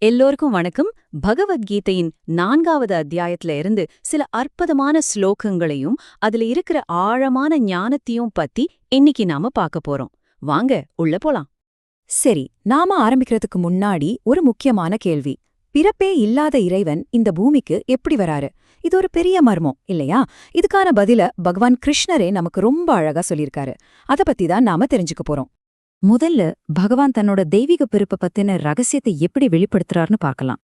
எல்லோருக்கும் வணக்கம். பகவத்கீதையின் 4வது அத்தியாயத்துல இருந்து சில அற்புதமான ஸ்லோகங்களையும் அதுல இருக்கிற ஆழமான ஞானத்தையும் பத்தி இன்னைக்கு நாம பார்க்க போறோம். வாங்க உள்ள போலாம். சரி, நாம ஆரம்பிக்கிறதுக்கு முன்னாடி ஒரு முக்கியமான கேள்வி. பிறப்பே இல்லாத இறைவன் இந்த பூமிக்கு எப்படி வராரு? இது ஒரு பெரிய மர்மம் இல்லையா? இதுக்கான பதில பகவான் கிருஷ்ணரே நமக்கு ரொம்ப அழகா சொல்லியிருக்காரு. அத பத்தி தான் நாம தெரிஞ்சுக்க போறோம். முதல்ல பகவான் தன்னோட தெய்வீக பிறப்பை பத்தின ரகசியத்தை எப்படி வெளிப்படுத்துறாருன்னு பார்க்கலாம்.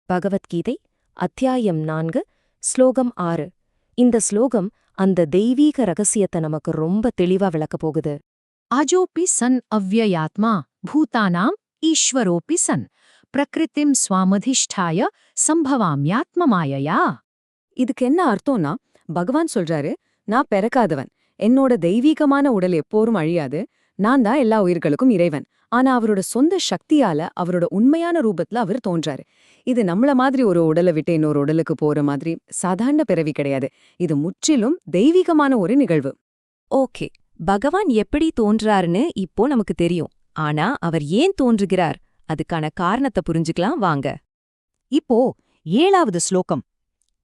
பகவத்கீதை அத்தியாயம் 4 ஸ்லோகம் 6. இந்த ஸ்லோகம் அந்த தெய்வீக ரகசியத்தை நமக்கு ரொம்ப தெளிவா விளக்கப் போகுது. அஜோபி சன் அவ்யயாத்மா பூதானாம் ஈஸ்வரோபி சன் பிரகிருதிம் ஸ்வாமதிஷ்டாய சம்பவாம்யாத்மமாயயா. இதுக்கு என்ன அர்த்தம்னா, பகவான் சொல்றாரு, நான் பிறக்காதவன், என்னோட தெய்வீகமான உடல் எப்போரும் அழியாது, நான் தான் எல்லா உயிர்களுக்கும் இறைவன். ஆனா அவரோட சொந்த சக்தியால அவரோட உண்மையான ரூபத்துல அவர் தோன்றாரு. இது நம்மள மாதிரி ஒரு உடலை விட்டு இன்னொரு உடலுக்கு போற மாதிரி சாதாரண பிறவி கிடையாது. இது முற்றிலும் தெய்வீகமான ஒரு நிகழ்வு. ஓகே, பகவான் எப்படி தோன்றாருன்னு இப்போ நமக்கு தெரியும். ஆனா அவர் ஏன் தோன்றுகிறார், அதுக்கான காரணத்தை புரிஞ்சுக்கலாம் வாங்க. இப்போ 7வது ஸ்லோகம்.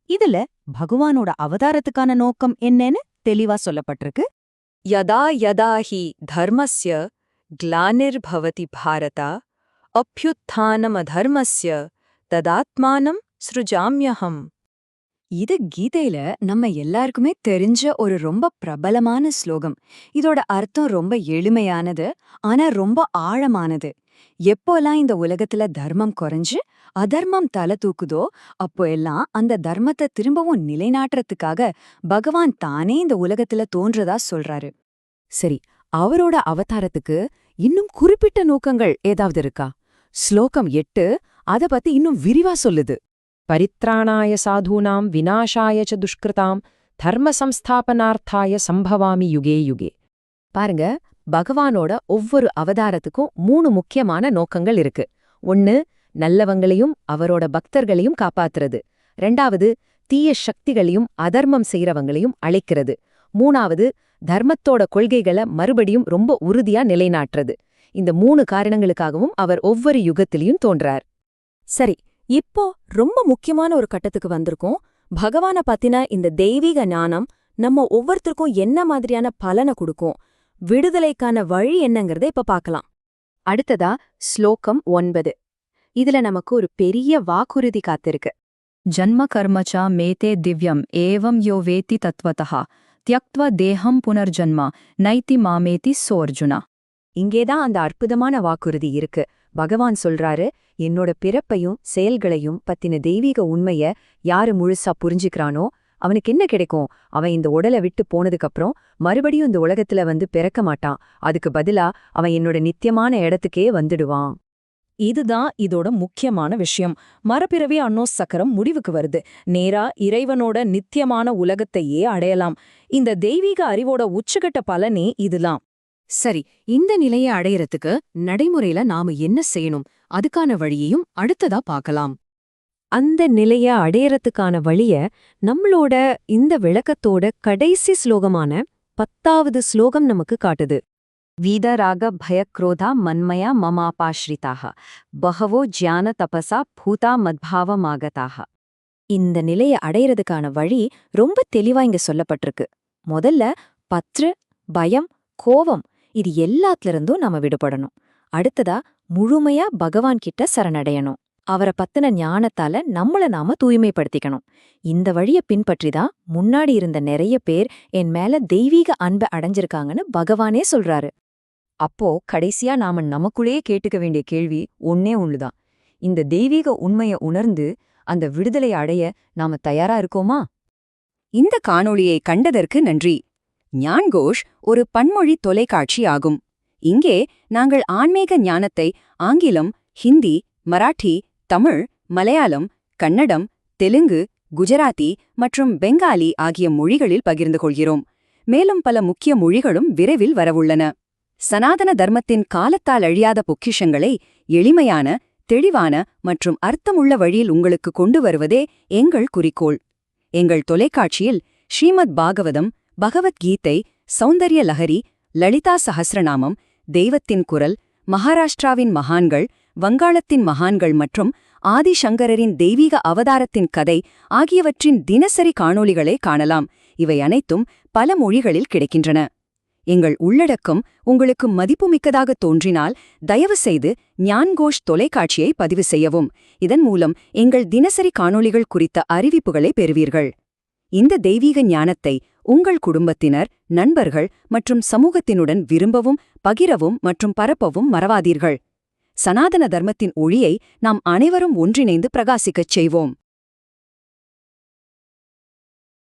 இதுல பகவானோட அவதாரத்துக்கான நோக்கம் என்னன்னு தெளிவா சொல்லப்பட்டிருக்கு. யதா யதா ஹி தர்மஸ்ய க்ளானிர்பவதி பாரத அப்யுத்தானமதர்மஸ்ய ததாத்மானம் ஸ்ருஜாம்யஹம். இது கீதையில நம்ம எல்லாருக்குமே தெரிஞ்ச ஒரு ரொம்ப பிரபலமான ஸ்லோகம். இதோட அர்த்தம் ரொம்ப எளிமையானது, ஆனா ரொம்ப ஆழமானது. எப்போலாம் இந்த உலகத்துல தர்மம் குறைஞ்சு அதர்மம் தலை தூக்குதோ அப்போ எல்லாம் அந்த தர்மத்தை திரும்பவும் நிலைநாட்டுறதுக்காக பகவான் தானே இந்த உலகத்துல தோன்றதா சொல்றாரு. சரி, அவரோட அவதாரத்துக்கு இன்னும் குறிப்பிட்ட நோக்கங்கள் ஏதாவது இருக்கா? ஸ்லோகம் 8 அத பத்தி இன்னும் விரிவா சொல்லுது. பரித்ராணாய சாதூனாம் விநாசாய ச துஷ்கிருதாம் தர்ம சம்ஸ்தாபனார்த்தாய சம்பவாமி யுகே யுகே. பாருங்க, பகவானோட ஒவ்வொரு அவதாரத்துக்கும் 3 முக்கியமான நோக்கங்கள் இருக்கு. 1, நல்லவங்களையும் அவரோட பக்தர்களையும் காப்பாத்துறது. 2வது, தீய சக்திகளையும் அதர்மம் செய்யறவங்களையும் அழிக்கிறது. 3வது, தர்மத்தோட கொள்கைகளை மறுபடியும் ரொம்ப உறுதியா நிலைநாட்டுறது. இந்த 3 காரணங்களுக்காகவும் அவர் ஒவ்வொரு யுகத்திலையும் தோன்றார். சரி, இப்போ ரொம்ப முக்கியமான ஒரு கட்டத்துக்கு வந்திருக்கோம். பகவான பத்தின இந்த தெய்வீக ஞானம் நம்ம ஒவ்வொருத்தருக்கும் என்ன மாதிரியான பலனை கொடுக்கும், விடுதலைக்கான வழி என்னங்கறத இப்ப பார்க்கலாம். அடுத்ததா ஸ்லோகம் 9. இதுல நமக்கு ஒரு பெரிய வாக்குறுதி காத்திருக்கு. ஜன்ம கர்மச்சா மேதே திவ்யம் ஏவம் யோ வேத்தி தத்வதா த்யக்த்வ தேஹம் புனர்ஜன்மா நைதி மாமேதி சோர்ஜுனா. இங்கேதான் அந்த அற்புதமான வாக்குறுதி இருக்கு. பகவான் சொல்றாரு, என்னோட பிறப்பையும் செயல்களையும் பத்தின தெய்வீக உண்மைய யாரு முழுசா புரிஞ்சுக்கிறானோ அவனுக்கு என்ன கிடைக்கும்? அவன் இந்த உடலை விட்டு போனதுக்கப்புறம் மறுபடியும் இந்த உலகத்துல வந்து பிறக்க மாட்டான். அதுக்கு பதிலா அவன் என்னோட நித்தியமான இடத்துக்கே வந்துடுவான். இதுதான் இதோட முக்கியமான விஷயம். மரபிறவி சக்கரம் முடிவுக்கு வருது. நேரா இறைவனோட நித்தியமான உலகத்தையே அடையலாம். இந்த தெய்வீக அறிவோட உச்சகட்ட பலனே இதுதான். சரி, இந்த நிலையை அடையறதுக்கு நடைமுறையில நாம என்ன செய்யணும், அதுக்கான வழியையும் அடுத்ததா பார்க்கலாம். அந்த நிலைய அடையறதுக்கான வழிய நம்மளோட இந்த விளக்கத்தோட கடைசி ஸ்லோகமான 10வது ஸ்லோகம் நமக்கு காட்டுது. வீதராக பயக்ரோதா மன்மயா மமாபாஸ்ரிதாக பகவோ ஜான தபசா பூதா மத்பாவமாகதாக. இந்த நிலையை அடையறதுக்கான வழி ரொம்ப தெளிவா இங்க சொல்லப்பட்டிருக்கு. முதல்ல பற்று, பயம், கோபம் இது எல்லாத்திலிருந்தும் நாம விடுபடணும். அடுத்ததா முழுமையா பகவான் கிட்ட சரணடையணும். அவரை பத்தின ஞானத்தால நம்மள நாம தூய்மைப்படுத்திக்கணும். இந்த வழிய பின்பற்றிதான் முன்னாடி இருந்த நிறைய பேர் என் மேல தெய்வீக அன்பை அடைஞ்சிருக்காங்கன்னு பகவானே சொல்றாரு. அப்போ கடைசியா நாம நமக்குள்ளேயே கேட்டுக்க வேண்டிய கேள்வி ஒன்னே ஒண்ணுதான். இந்த தெய்வீக உண்மையை உணர்ந்து அந்த விடுதலை அடைய நாம தயாரா இருக்கோமா? இந்த காணொளியை கண்டதற்கு நன்றி. ஞான்கோஷ் ஒரு பன்மொழி தொலைக்காட்சி ஆகும். இங்கே நாங்கள் ஆன்மீக ஞானத்தை ஆங்கிலம், ஹிந்தி, மராட்டி, தமிழ், மலையாளம், கன்னடம், தெலுங்கு, குஜராத்தி மற்றும் பெங்காலி ஆகிய மொழிகளில் பகிர்ந்து கொள்கிறோம். மேலும் பல முக்கிய மொழிகளும் விரைவில் வரவுள்ளன. சனாதன தர்மத்தின் காலத்தால் அழியாத பொக்கிஷங்களை எளிமையான, தெளிவான மற்றும் அர்த்தமுள்ள வழியில் உங்களுக்கு கொண்டு வருவதே எங்கள் குறிக்கோள். எங்கள் தொலைக்காட்சியில் ஸ்ரீமத் பாகவதம், பகவத்கீதை, சௌந்தர்ய லஹரி, லலிதா சஹஸ்ரநாமம், தெய்வத்தின் குரல், மகாராஷ்டிராவின் மகான்கள், வங்காளத்தின் மகான்கள் மற்றும் ஆதிசங்கரரின் தெய்வீக அவதாரத்தின் கதை ஆகியவற்றின் தினசரி காணொளிகளை காணலாம். இவை அனைத்தும் பல மொழிகளில் கிடைக்கின்றன. எங்கள் உள்ளடக்கம் உங்களுக்கு மதிப்புமிக்கதாக தோன்றினால் தயவு செய்து ஞான்கோஷ் தொலைக்காட்சியை பதிவு செய்யவும். இதன் மூலம் எங்கள் தினசரி காணொளிகள் குறித்த அறிவிப்புகளை பெறுவீர்கள். இந்த தெய்வீக ஞானத்தை உங்கள் குடும்பத்தினர், நண்பர்கள் மற்றும் சமூகத்தினுடன் விரும்பவும், பகிரவும் மற்றும் பரப்பவும் மறவாதீர்கள். சனாதன தர்மத்தின் ஒளியை நாம் அனைவரும் ஒன்றிணைந்து பிரகாசிக்கச் செய்வோம்.